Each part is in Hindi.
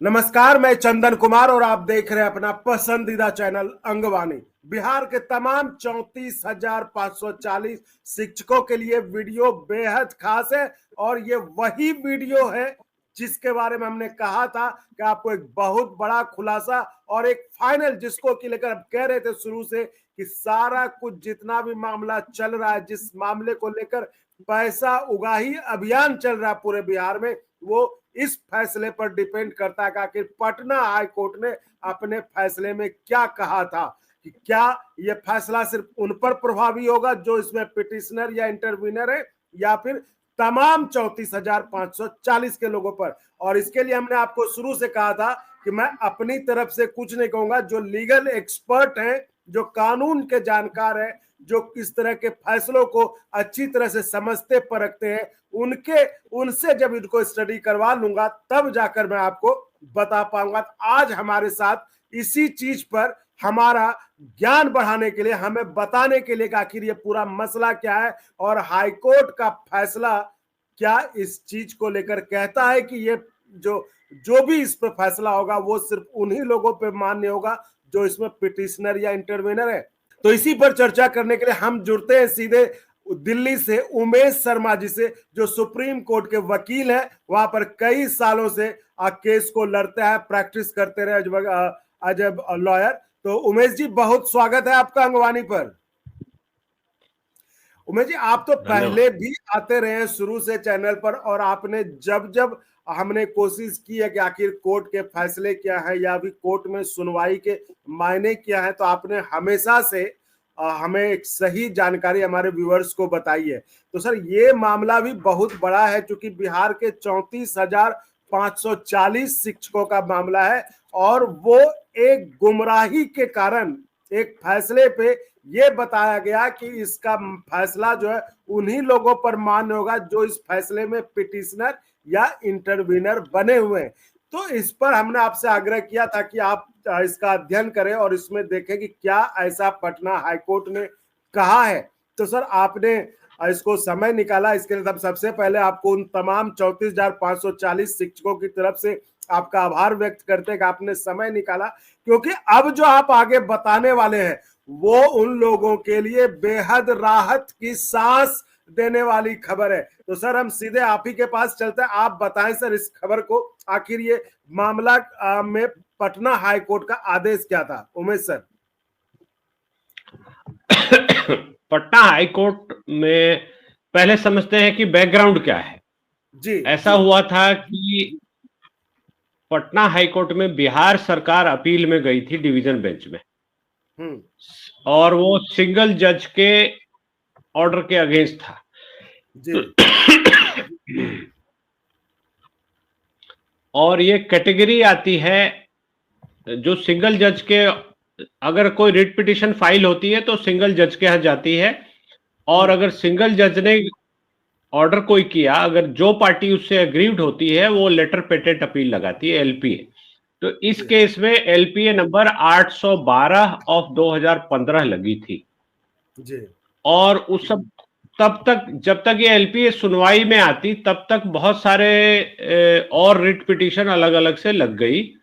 नमस्कार, मैं चंदन कुमार और आप देख रहे हैं अपना पसंदीदा चैनल अंगवानी। बिहार के तमाम 34,540 शिक्षकों के लिए वीडियो बेहद खास है और ये वही वीडियो है जिसके बारे में हमने कहा था कि आपको एक बहुत बड़ा खुलासा और एक फाइनल जिसको कि लेकर अब कह रहे थे शुरू से कि सारा कुछ जितना भी मामला चल रहा है, जिस मामले को लेकर पैसा उगाही अभियान चल रहा है पूरे बिहार में, वो इस फैसले पर डिपेंड करता है कि आखिर पटना हाई कोर्ट ने अपने फैसले में क्या कहा था, कि क्या यह फैसला सिर्फ उन पर प्रभावी होगा जो इसमें पिटिशनर या इंटरवीनर है, या फिर तमाम 34,540 के लोगों पर। और इसके लिए हमने आपको शुरू से कहा था कि मैं अपनी तरफ से कुछ नहीं कहूंगा, जो लीगल एक्सपर्ट हैं, जो कानून के जानकार हैं, जो इस तरह के फैसलों को अच्छी तरह से समझते परखते हैं, उनसे जब इनको स्टडी करवा लूंगा तब जाकर मैं आपको बता पाऊंगा। आज हमारे साथ इसी चीज पर हमारा ज्ञान बढ़ाने के लिए, हमें बताने के लिए कि आखिर ये पूरा मसला क्या है और हाईकोर्ट का फैसला क्या इस चीज को लेकर कहता है कि ये जो भी इस पर फैसला होगा वो सिर्फ उन्हीं लोगों पे मान्य होगा जो इसमें पिटिशनर या इंटरवेनर है। तो इसी पर चर्चा करने के लिए हम जुड़ते हैं सीधे दिल्ली से उमेश शर्मा जी से, जो सुप्रीम कोर्ट के वकील हैं, वहां पर कई सालों से केस को लड़ते हैं, प्रैक्टिस करते रहे एज ए लॉयर। तो उमेश जी, बहुत स्वागत है आपका अंगवानी पर। उमेश जी, आप तो पहले भी आते रहे शुरू से चैनल पर, और आपने जब जब हमने कोशिश की है कि आखिर कोर्ट के फैसले क्या है या भी कोर्ट में सुनवाई के मायने क्या है, तो आपने हमेशा से हमें एक सही जानकारी हमारे व्यूअर्स को बताई है। तो सर, ये मामला भी बहुत बड़ा है क्योंकि बिहार के 34,540 शिक्षकों का मामला है और वो एक गुमराही के कारण एक फैसले पे ये बताया गया कि इसका फैसला जो है उन्हीं लोगों पर मान्य होगा जो इस फैसले में पिटिशनर या इंटरवीनर बने हुए हैं। तो इस पर हमने आपसे आग्रह किया था कि आप इसका अध्ययन करें और इसमें देखें कि क्या ऐसा पटना हाईकोर्ट ने कहा है। तो सर, आपने इसको समय निकाला, इसके लिए सबसे पहले आपको उन तमाम 34,540 शिक्षकों की तरफ से आपका आभार व्यक्त करते हैं कि आपने समय निकाला, क्योंकि अब जो आप आगे बताने वाले हैं वो उन लोगों के लिए बेहद राहत की सांस देने वाली खबर है। तो सर, हम सीधे आप ही के पास चलते हैं। आप बताएं सर इस खबर को, आखिर ये मामला में पटना हाई कोर्ट का आदेश क्या था। Umesh sir. Patna high court में पहले समझते हैं कि बैकग्राउंड क्या है जी। ऐसा हुआ था कि पटना हाई कोर्ट में बिहार सरकार अपील में गई थी डिवीजन बेंच में, और वो सिंगल जज के ऑर्डर के अगेंस्ट था जी। और ये कैटेगरी आती है जो सिंगल जज के, अगर कोई रिट पिटीशन फाइल होती है तो सिंगल जज के यहाँ जाती है, और अगर सिंगल जज ने ऑर्डर कोई किया, अगर जो पार्टी उससे एग्रीव्ड होती है वो लेटर पेटेंट अपील लगाती है, एलपीए। तो इस केस में एलपीए नंबर 812 ऑफ 2015 लगी थी जी। और उस सब तब तक, जब तक ये एलपीए सुनवाई में आती तब तक बहुत सारे और रिट पिटीशन अलग अलग से लग गई।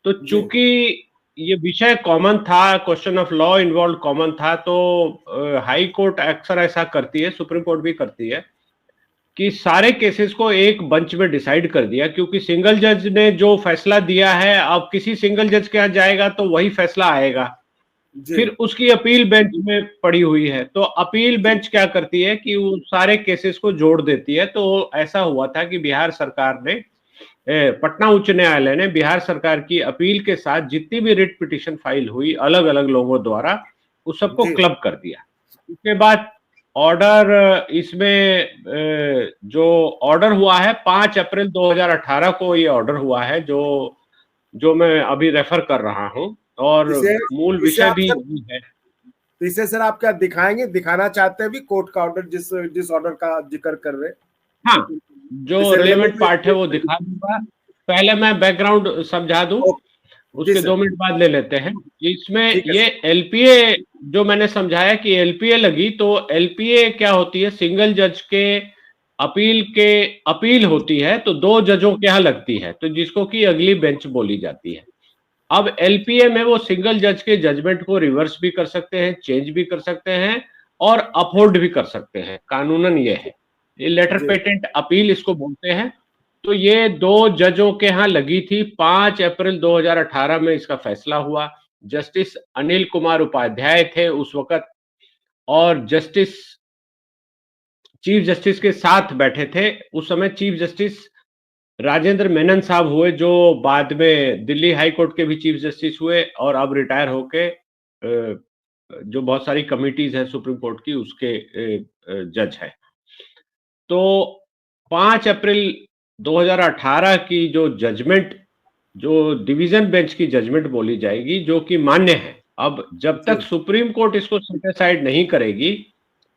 तो चूंकि ये विषय कॉमन था, question of law involve common था, तो हाई कोर्ट अक्सर ऐसा करती है, सुप्रीम कोर्ट भी करती है कि सारे केसेस को एक बेंच में डिसाइड कर दिया, क्योंकि सिंगल जज ने जो फैसला दिया है अब किसी सिंगल जज के यहाँ जाएगा तो वही फैसला आएगा, फिर उसकी अपील बेंच में पड़ी हुई है। तो अपील बेंच क्या करती है कि वो सारे केसेस को जोड़ देती है। तो ऐसा हुआ था कि बिहार सरकार ने, पटना उच्च न्यायालय ने बिहार सरकार की अपील के साथ जितनी भी रिट पिटीशन फाइल हुई अलग अलग लोगों द्वारा, उस सबको क्लब कर दिया। उसके बाद ऑर्डर, इसमें जो ऑर्डर हुआ है 5 अप्रैल 2018 को ये ऑर्डर हुआ है, जो मैं अभी रेफर कर रहा हूं, और मूल विषय भी है। तो इसे सर आप क्या दिखाएंगे, दिखाना चाहते हैं भी कोर्ट का ऑर्डर, जिस ऑर्डर का जिक्र कर रहे हैं? हाँ, जो रिलेवेंट पार्ट है वो दिखा दूंगा। पहले मैं बैकग्राउंड समझा दूं, उसके 2 मिनट बाद ले लेते हैं। इसमें ये एलपीए जो मैंने समझाया कि एलपीए लगी, तो एलपीए क्या होती है, सिंगल जज के अपील होती है तो 2 जजों के यहाँ लगती है, तो जिसको कि अगली बेंच बोली जाती है। अब एलपीए में वो सिंगल जज के जजमेंट को रिवर्स भी कर सकते हैं, चेंज भी कर सकते हैं और अपहोल्ड भी कर सकते हैं। कानूनन ये है, ये लेटर पेटेंट अपील इसको बोलते हैं। तो ये 2 जजों के यहाँ लगी थी। 5 अप्रैल 2018 में इसका फैसला हुआ। जस्टिस अनिल कुमार उपाध्याय थे उस वक्त और चीफ जस्टिस के साथ बैठे थे। उस समय चीफ जस्टिस राजेंद्र मेनन साहब हुए, जो बाद में दिल्ली हाई कोर्ट के भी चीफ जस्टिस हुए और अब रिटायर होके जो बहुत सारी कमिटीज हैं सुप्रीम कोर्ट की उसके जज है। तो 5 अप्रैल 2018 की जो जजमेंट, जो डिवीजन बेंच की जजमेंट बोली जाएगी, जो कि मान्य है। अब जब तक सुप्रीम कोर्ट इसको सेटिसाइड नहीं करेगी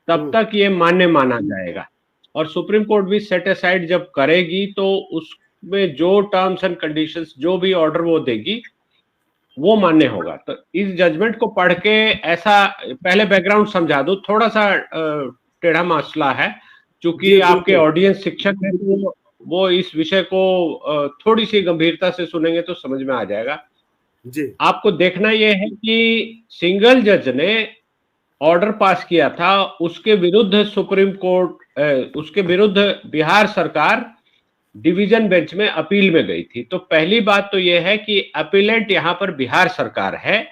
तब तक ये मान्य माना जाएगा, और सुप्रीम कोर्ट भी सेट असाइड जब करेगी तो उसमें जो टर्म्स एंड कंडीशंस, जो भी ऑर्डर वो देगी वो मान्य होगा। तो इस जजमेंट को पढ़ के ऐसा, पहले बैकग्राउंड समझा दूं, थोड़ा सा टेढ़ा मसला है, क्योंकि आपके ऑडियंस शिक्षक है तो वो इस विषय को थोड़ी सी गंभीरता से सुनेंगे तो समझ में आ जाएगा जी। आपको देखना यह है कि सिंगल जज ने ऑर्डर पास किया था, उसके विरुद्ध सुप्रीम कोर्ट, उसके विरुद्ध बिहार सरकार डिवीजन बेंच में अपील में गई थी। तो पहली बात तो यह है कि अपीलेंट यहां पर बिहार सरकार है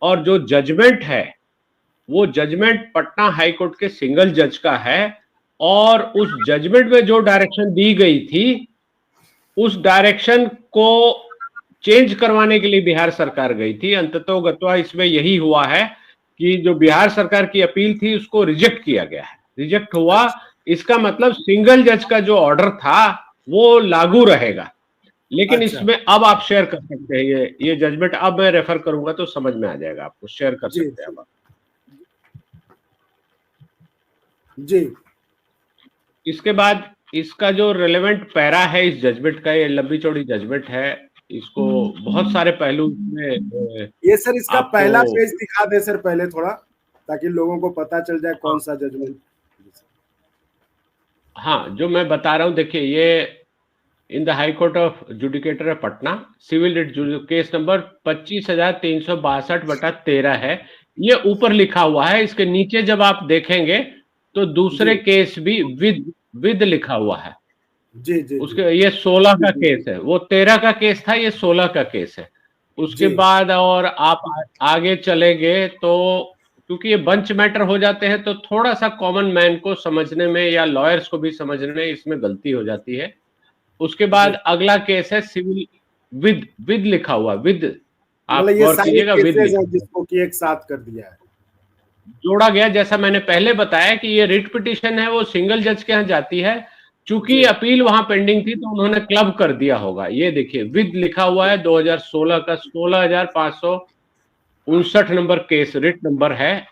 और जो जजमेंट है वो जजमेंट पटना हाई कोर्ट के सिंगल जज का है, और उस जजमेंट में जो डायरेक्शन दी गई थी उस डायरेक्शन को चेंज करवाने के लिए बिहार सरकार गई थी। अंततोगत्वा इसमें यही हुआ है कि जो बिहार सरकार की अपील थी उसको रिजेक्ट किया गया है, रिजेक्ट हुआ। इसका मतलब सिंगल जज का जो ऑर्डर था वो लागू रहेगा। लेकिन इसमें अब आप शेयर कर सकते हैं ये जजमेंट, अब मैं रेफर करूंगा तो समझ में आ जाएगा, आपको शेयर कर सकते हैं अब आप जी। इसके बाद इसका जो रेलेवेंट पैरा है इस जजमेंट का, ये लंबी चौड़ी जजमेंट है, इसको बहुत सारे पहलू में ये सर इसका पहला पेज दिखा दे सर पहले थोड़ा, ताकि लोगों को पता चल जाए कौन सा जजमेंट। हाँ, जो मैं बता रहा हूँ, देखिए ये in the high court of judicature है Patna, civil writ case number 25,362/13 है। ये ऊपर लिखा हुआ है, इसके नीचे जब आप देखेंगे तो दूसरे केस भी विद लिखा हुआ है जी जी। उसके ये 16 का केस है, वो 13 का केस था, ये 16 का केस है। उसके बाद और आप आगे चलेंगे तो क्योंकि ये बंच मैटर हो जाते हैं तो थोड़ा सा कॉमन मैन को समझने में या लॉयर्स को भी समझने में इसमें गलती हो जाती है। उसके बाद अगला केस है सिविल विद लिखा हुआ, विद आप गौर कीजिएगा, विद जिसको कि एक साथ कर दिया है, जोड़ा गया। जैसा मैंने पहले बताया कि ये रिट पिटीशन है वो सिंगल जज के यहाँ जाती है, चूंकि अपील वहां पेंडिंग थी तो उन्होंने क्लब कर दिया होगा। ये देखिए विद लिखा हुआ है, 2016 का 16,559 नंबर केस रिट नंबर है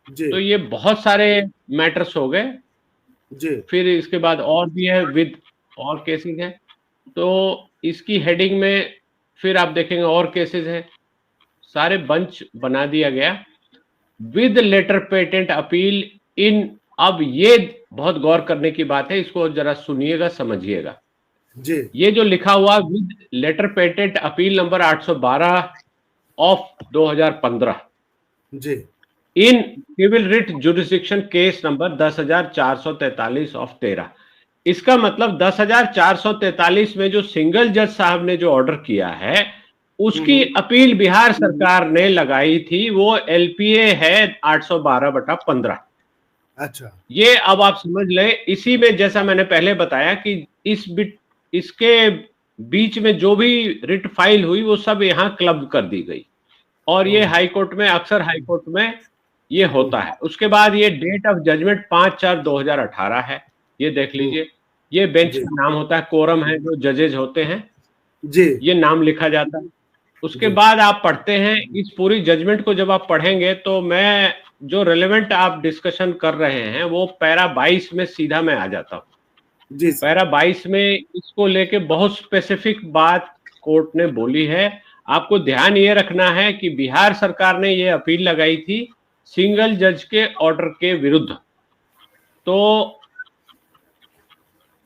जी। तो ये बहुत सारे मैटर्स हो गए जी। फिर इसके बाद और भी है विद और केसेस है, तो इसकी हेडिंग में फिर आप देखेंगे और केसेस हैं, सारे बंच बना दिया गया with letter patent appeal in. अब ये बहुत गौर करने की बात है, इसको जरा सुनिएगा, समझिएगा जी। ये जो लिखा हुआ with letter patent appeal number 812 of 2015 जी, in civil writ jurisdiction case number 10,443 of 13। इसका मतलब 10,443 में जो सिंगल जज साहब ने जो ऑर्डर किया है उसकी अपील बिहार सरकार ने लगाई थी, वो एलपीए है 812/15। अच्छा, ये अब आप समझ ले। इसी में जैसा मैंने पहले बताया कि इसके बीच में जो भी रिट फाइल हुई वो सब यहाँ क्लब कर दी गई, और ये हाई कोर्ट में, अक्सर हाई कोर्ट में ये होता है। उसके बाद ये डेट ऑफ जजमेंट 5/4/2018 है, ये देख लीजिए। ये बेंच का नाम होता है, कोरम है, जो जजेज होते हैं जी, ये नाम लिखा जाता है। उसके बाद आप पढ़ते हैं इस पूरी जजमेंट को, जब आप पढ़ेंगे तो मैं जो रेलेवेंट आप डिस्कशन कर रहे हैं वो पैरा 22 में सीधा मैं आ जाता हूँ जी। पैरा 22 में इसको लेके बहुत स्पेसिफिक बात कोर्ट ने बोली है। आपको ध्यान ये रखना है कि बिहार सरकार ने ये अपील लगाई थी सिंगल जज के ऑर्डर के विरुद्ध, तो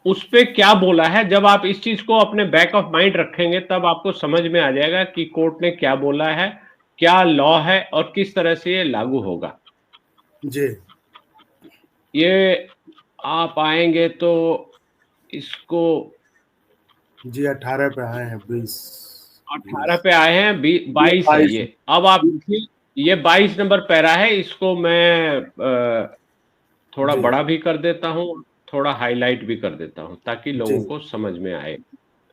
उस पे क्या बोला है। जब आप इस चीज को अपने बैक ऑफ माइंड रखेंगे तब आपको समझ में आ जाएगा कि कोर्ट ने क्या बोला है, क्या लॉ है और किस तरह से ये लागू होगा। जी ये आप आएंगे तो इसको जी 18 पे आए हैं, 20 18 पे आए हैं, 22 है 22 ये। अब आप देखिए, ये 22 नंबर पैरा है। इसको मैं थोड़ा जी बड़ा भी कर देता हूँ, थोड़ा हाईलाइट भी कर देता हूँ ताकि जी लोगों को समझ में आए।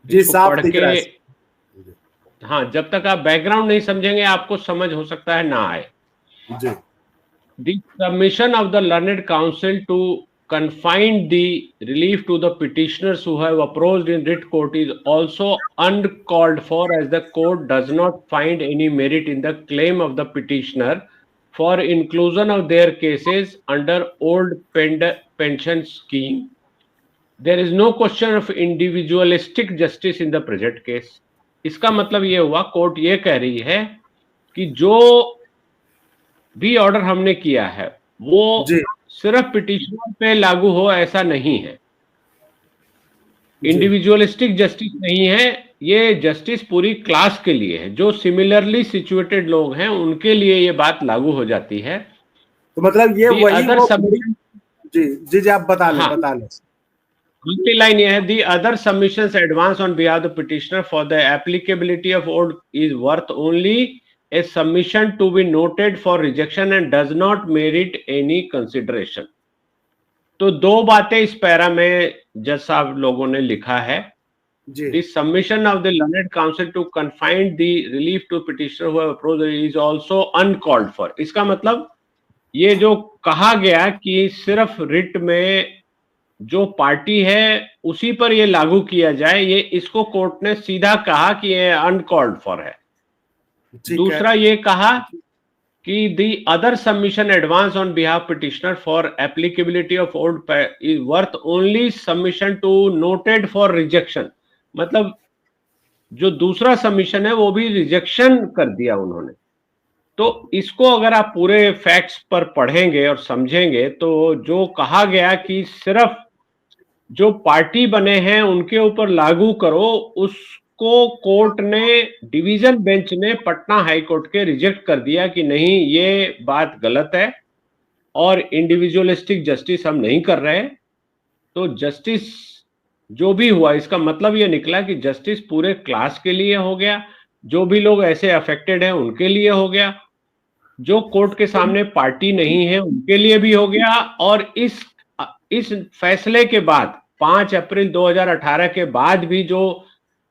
जी इसको साफ पढ़ दिख के, रहा है। हाँ, जब तक आप बैकग्राउंड नहीं समझेंगे आपको समझ हो सकता है ना आए। जी The submission of the learned counsel to confine the relief to the petitioners who have approached in writ court is also uncalled for, as the court does not find any merit in the claim of the petitioner for inclusion of their cases under old pension scheme. There is no question of individualistic justice in the present case. इसका मतलब ये हुआ, कोर्ट ये कह रही है कि जो भी ऑर्डर हमने किया है वो जी सिर्फ पिटिशनर पे लागू हो ऐसा नहीं है, जी इंडिविजुअलिस्टिक जस्टिस नहीं है। ये जस्टिस पूरी क्लास के लिए है, जो सिमिलरली सिचुएटेड लोग हैं उनके लिए ये बात लागू हो जाती है। तो मतलब ये दी वही अदर वो सबमिशन, जी जी जी आप बता लें हाँ, बता लें। दूसरी लाइन ये है, the other submissions advance on behalf the petitioner for the applicability of old is worth only a submission to be noted for rejection and does not merit any consideration। तो दो बातें इस पैरा में जज साहब लोगों ने लिखा है। जी The submission of the learned counsel to confine the relief to petitioner who have approached is also uncalled for। इसका मतलब ये जो कहा गया कि सिर्फ रिट में जो पार्टी है उसी पर ये लागू किया जाए, ये इसको कोर्ट ने सीधा कहा कि ये अनकॉल्ड फॉर है। दूसरा ये कहा कि the other submission advance on behalf petitioner for applicability of old is worth only submission to noted for rejection। मतलब जो दूसरा सबमिशन है वो भी रिजेक्शन कर दिया उन्होंने। तो इसको अगर आप पूरे फैक्ट्स पर पढ़ेंगे और समझेंगे तो जो कहा गया कि सिर्फ जो पार्टी बने हैं उनके ऊपर लागू करो, उसको कोर्ट ने, डिवीजन बेंच ने पटना हाई कोर्ट के रिजेक्ट कर दिया कि नहीं, ये बात गलत है और इंडिविजुअलिस्टिक जस्टिस हम नहीं कर रहे। तो जस्टिस जो भी हुआ, इसका मतलब ये निकला कि जस्टिस पूरे क्लास के लिए हो गया, जो भी लोग ऐसे अफेक्टेड हैं उनके लिए हो गया, जो कोर्ट के सामने पार्टी नहीं है उनके लिए भी हो गया। और इस फैसले के बाद 5 अप्रैल 2018 के बाद भी जो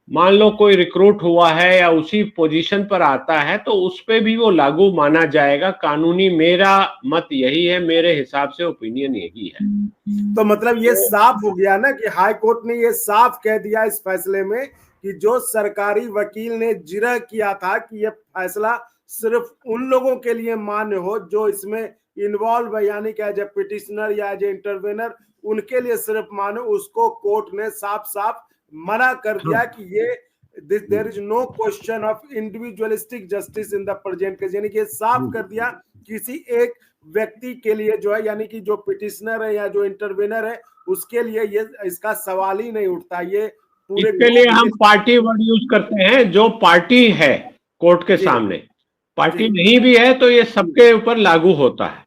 मान लो कोई रिक्रूट हुआ है या उसी पोजीशन पर आता है तो उस पे भी वो लागू माना जाएगा कानूनी। मेरा मत यही है, मेरे हिसाब से ओपिनियन यही है। तो मतलब ये साफ हो गया ना कि हाई कोर्ट ने ये साफ कह दिया इस फैसले में कि जो सरकारी वकील ने जिरह किया था कि ये फैसला सिर्फ उन लोगों के लिए मान्य हो जो इसमें इन्वॉल्व है, यानी कि एज ए पिटिशनर या एज ए इंटरवेनर, उनके लिए सिर्फ मान्य, उसको कोर्ट ने साफ साफ मना कर दिया कि ये there is no question of individualistic justice in the present case. यानी कि साफ कर दिया किसी एक व्यक्ति के लिए जो है, यानी कि जो पिटिशनर है या जो इंटरवेनर है उसके लिए ये इसका सवाल ही नहीं उठता। ये पूरे इसके लिए हम पार्टी वर्ड यूज करते हैं, जो पार्टी है कोर्ट के सामने, पार्टी नहीं भी है तो ये सबके ऊपर लागू होता है।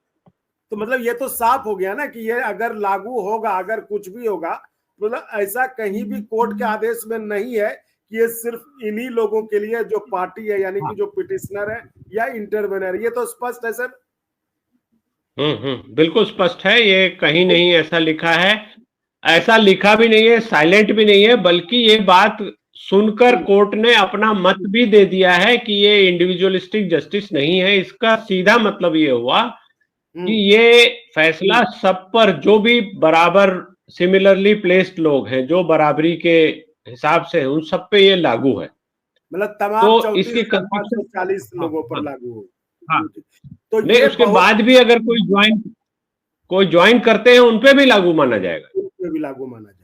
तो मतलब ये तो साफ हो गया ना कि ये अगर लागू होगा, अगर कुछ भी होगा, मतलब ऐसा कहीं भी कोर्ट के आदेश में नहीं है कि ये सिर्फ इन्हीं लोगों के लिए जो पार्टी है, यानी कि जो पिटिशनर है या इंटरवेनर। ये तो स्पष्ट है सर। बिल्कुल स्पष्ट है, ये कहीं नहीं ऐसा लिखा है, ऐसा लिखा भी नहीं है, साइलेंट भी नहीं है, बल्कि ये बात सुनकर कोर्ट ने अपना मत भी दे दिया है कि ये इंडिविजुअलिस्टिक जस्टिस नहीं है। इसका सीधा मतलब ये हुआ कि ये फैसला सब पर, जो भी बराबर सिमिलरली प्लेस्ड लोग हैं, जो बराबरी के हिसाब से उन सब पे ये लागू है। मतलब तमाम तो इसकी 540 लोगों पर लागू हो। हाँ, तो नहीं, उसके बाद भी अगर कोई ज्वाइन करते हैं उन पे भी लागू माना जाएगा, उन पे भी लागू माना जाएगा।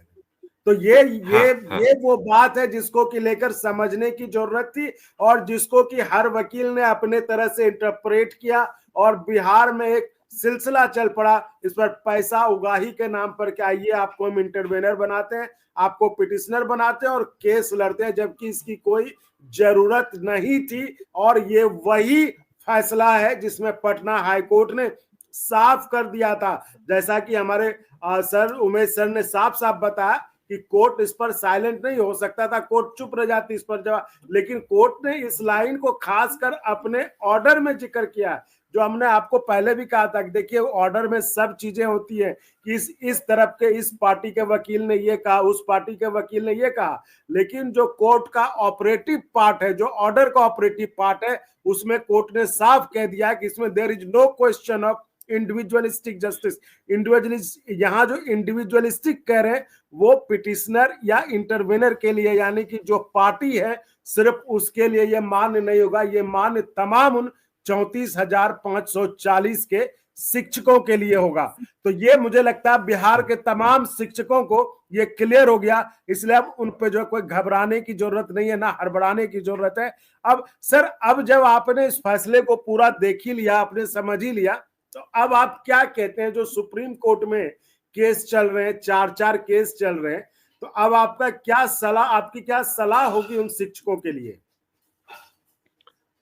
तो ये वो बात है जिसको कि लेकर समझने की जरूरत थी और जिसको कि हर वकील ने अपने तरह से इंटरप्रेट किया और बिहार में एक सिलसिला चल पड़ा। इस पर पैसा उगाही के नाम पर क्या ये आपको हम इंटरवेनर बनाते हैं, आपको पिटिशनर बनाते हैं और केस लड़ते हैं, जबकि इसकी कोई जरूरत नहीं थी। और ये वही फैसला है जिसमें पटना हाईकोर्ट ने साफ कर दिया था, जैसा कि हमारे सर उमेश सर ने साफ साफ बताया कि कोर्ट इस पर साइलेंट नहीं हो सकता था, कोर्ट चुप रह जाती इस पर जवाब, लेकिन कोर्ट ने इस लाइन को खासकर अपने ऑर्डर में जिक्र किया, जो हमने आपको पहले भी कहा था कि देखिए ऑर्डर में सब चीजें होती है कि इस तरफ के इस पार्टी के वकील ने ये कहा, उस पार्टी के वकील ने ये कहा, लेकिन जो कोर्ट का ऑपरेटिव पार्ट है, जो ऑर्डर का ऑपरेटिव पार्ट है, उसमें कोर्ट ने साफ कह दिया कि इसमें there is no question of individualistic justice. Individualist, यहाँ जो इंडिविजुअलिस्टिक कह रहे हैं वो पिटिशनर या इंटरवेनर के लिए, यानी कि जो पार्टी है सिर्फ उसके लिए ये मान्य नहीं होगा, ये मान्य तमाम उन 34,540 के शिक्षकों के लिए होगा। तो ये मुझे लगता है बिहार के तमाम शिक्षकों को ये क्लियर हो गया, इसलिए अब उन पे जो कोई घबराने की जरूरत नहीं है, ना हड़बड़ाने की जरूरत है। अब सर, अब जब आपने इस फैसले को पूरा देख ही लिया, आपने समझ ही लिया, तो अब आप क्या कहते हैं? जो सुप्रीम कोर्ट में केस चल रहे हैं, 4-4 केस चल रहे हैं, तो अब आपका क्या सलाह, आपकी क्या सलाह होगी उन शिक्षकों के लिए?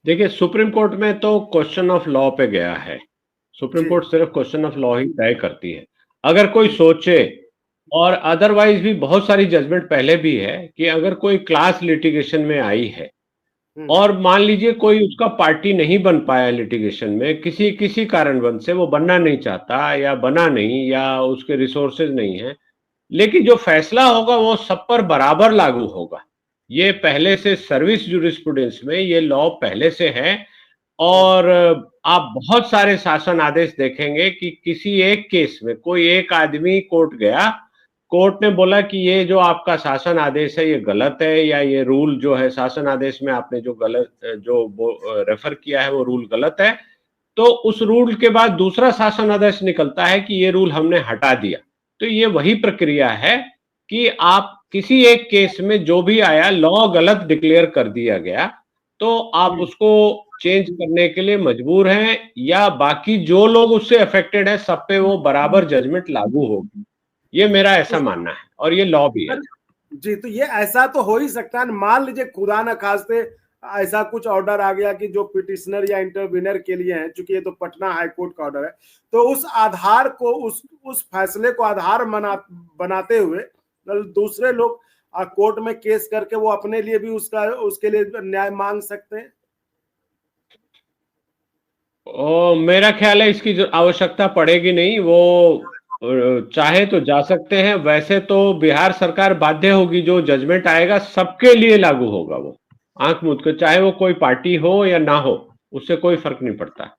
देखिए, सुप्रीम कोर्ट में तो क्वेश्चन ऑफ लॉ पे गया है। सुप्रीम कोर्ट सिर्फ क्वेश्चन ऑफ लॉ ही तय करती है। अगर कोई सोचे, और अदरवाइज भी बहुत सारी जजमेंट पहले भी है कि अगर कोई क्लास लिटिगेशन में आई है और मान लीजिए कोई उसका पार्टी नहीं बन पाया लिटिगेशन में, किसी कारणवश से वो बनना नहीं चाहता या बना नहीं या उसके रिसोर्सेज नहीं है, लेकिन जो फैसला होगा वो सब पर बराबर लागू होगा। ये पहले से सर्विस जूरिस्प्रूडेंस में ये लॉ पहले से है। और आप बहुत सारे शासन आदेश देखेंगे कि किसी एक केस में कोई एक आदमी कोर्ट गया, कोर्ट ने बोला कि ये जो आपका शासन आदेश है ये गलत है, या ये रूल जो है शासन आदेश में आपने जो गलत रेफर किया है वो रूल गलत है, तो उस रूल के बाद दूसरा शासन आदेश निकलता है कि ये रूल हमने हटा दिया। तो ये वही प्रक्रिया है कि आप किसी एक केस में जो भी आया, लॉ गलत डिक्लेयर कर दिया गया, तो आप उसको चेंज करने के लिए मजबूर हैं, या बाकी जो लोग उससे अफेक्टेड है सब पे वो बराबर जजमेंट लागू होगी। ये मेरा ऐसा मानना है, और ये लॉ भी है जी। तो ये ऐसा तो हो ही सकता है, मान लीजिए खुदा न खास्ते ऐसा कुछ ऑर्डर आ गया कि जो पिटिशनर या इंटरविनर के लिए है, चूंकि ये तो पटना हाईकोर्ट का ऑर्डर है, तो उस आधार को, उस फैसले को आधार बनाते हुए दूसरे लोग कोर्ट में केस करके वो अपने लिए भी उसके लिए न्याय मांग सकते हैं। मेरा ख्याल है इसकी आवश्यकता पड़ेगी नहीं, वो चाहे तो जा सकते हैं। वैसे तो बिहार सरकार बाध्य होगी, जो जजमेंट आएगा सबके लिए लागू होगा, वो आंख मूंद कर, चाहे वो कोई पार्टी हो या ना हो, उससे कोई फर्क नहीं पड़ता।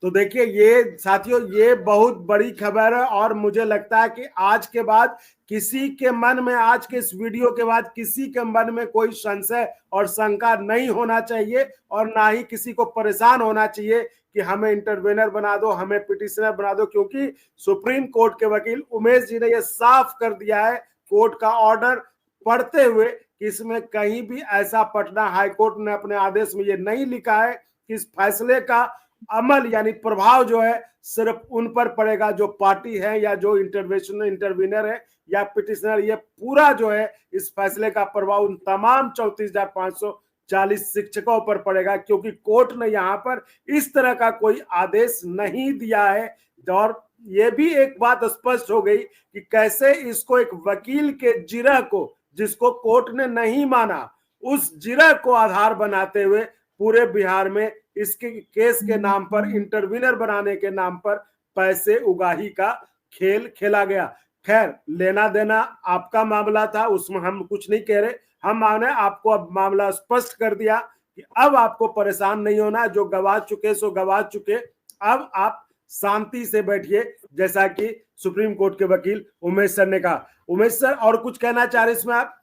तो देखिए ये साथियों, ये बहुत बड़ी खबर है, और मुझे लगता है कि आज के बाद किसी के मन में, आज के इस वीडियो के बाद किसी के मन में कोई संशय और शंका नहीं होना चाहिए, और ना ही किसी को परेशान होना चाहिए कि हमें इंटरवेनर बना दो, हमें पिटिशनर बना दो, क्योंकि सुप्रीम कोर्ट के वकील उमेश जी ने यह साफ कर दिया है कोर्ट का ऑर्डर पढ़ते हुए कि इसमें कहीं भी ऐसा, पटना हाईकोर्ट ने अपने आदेश में यह नहीं लिखा है कि इस फैसले का अमल यानी प्रभाव जो है सिर्फ उन पर पड़ेगा जो पार्टी है या जो इंटरवीनर है या पिटिशनर। ये पूरा जो है इस फैसले का प्रभाव उन तमाम 34,540 शिक्षकों पर पड़ेगा, क्योंकि कोर्ट ने यहाँ पर इस तरह का कोई आदेश नहीं दिया है। और ये भी एक बात स्पष्ट हो गई कि कैसे इसको एक वकील के जिरह को, जिसको कोर्ट ने नहीं माना, उस जिरह को आधार बनाते हुए पूरे बिहार में इसके केस के नाम पर, इंटरवीनर बनाने के नाम पर पैसे उगाही का खेल खेला गया। खैर, लेना देना आपका मामला था, उसमें हम कुछ नहीं कह रहे। हम माने आपको अब मामला स्पष्ट कर दिया कि अब आपको परेशान नहीं होना, जो गवा चुके सो गवा चुके। अब आप शांति से बैठिए, जैसा कि सुप्रीम कोर्ट के वकील उमेश सर ने कहा। उमेश सर, और कुछ कहना चाह रहे इसमें आप?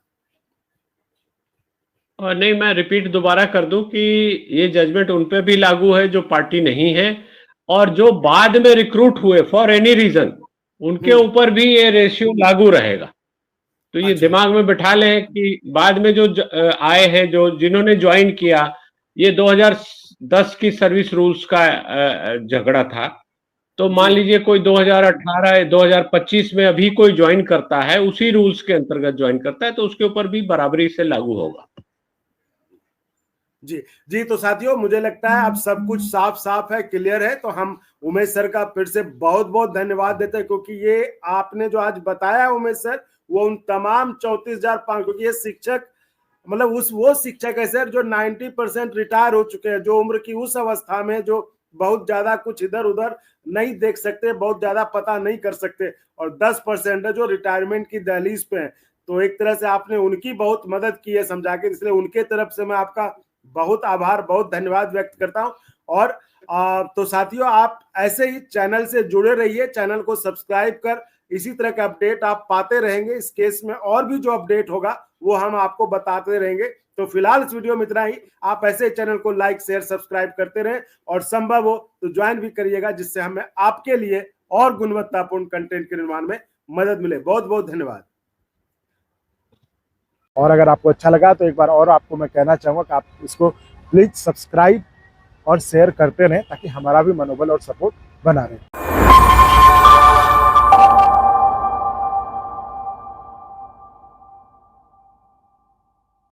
और नहीं, मैं रिपीट दोबारा कर दूं कि ये जजमेंट उन पे भी लागू है जो पार्टी नहीं है, और जो बाद में रिक्रूट हुए फॉर एनी रीजन, उनके ऊपर भी ये रेशियो लागू रहेगा। तो ये दिमाग में बिठा लें कि बाद में जो आए हैं, जो जिन्होंने ज्वाइन किया, ये 2010 की सर्विस रूल्स का झगड़ा था, तो मान लीजिए कोई 2018 या 2025 में अभी कोई ज्वाइन करता है, उसी रूल्स के अंतर्गत ज्वाइन करता है, तो उसके ऊपर भी बराबरी से लागू होगा। जी जी। तो साथियों, मुझे लगता है अब सब कुछ साफ साफ है, क्लियर है। तो हम उमेश सर का फिर से बहुत बहुत धन्यवाद देते हैं, क्योंकि ये आपने जो आज बताया उमेश सर, वो उन तमाम 34,500, क्योंकि ये शिक्षक मतलब वो शिक्षक है सर जो 90% रिटायर हो चुके हैं, जो उम्र की उस अवस्था में जो बहुत ज्यादा कुछ इधर उधर नहीं देख सकते, बहुत ज्यादा पता नहीं कर सकते, और 10% है जो रिटायरमेंट की दहलीज पे है। तो एक तरह से आपने उनकी बहुत मदद की है समझा के, इसलिए उनके तरफ से मैं आपका बहुत आभार, बहुत धन्यवाद व्यक्त करता हूं। और तो साथियों, आप ऐसे ही चैनल से जुड़े रहिए, चैनल को सब्सक्राइब कर इसी तरह का अपडेट आप पाते रहेंगे। इस केस में और भी जो अपडेट होगा वो हम आपको बताते रहेंगे। तो फिलहाल इस वीडियो में इतना ही। आप ऐसे चैनल को लाइक शेयर सब्सक्राइब करते रहें, और संभव हो तो ज्वाइन भी करिएगा, जिससे हमें आपके लिए और गुणवत्तापूर्ण कंटेंट के निर्माण में मदद मिले। बहुत बहुत धन्यवाद। और अगर आपको अच्छा लगा तो एक बार और आपको मैं कहना चाहूँगा कि आप इसको प्लीज़ सब्सक्राइब और शेयर करते रहें, ताकि हमारा भी मनोबल और सपोर्ट बना रहे।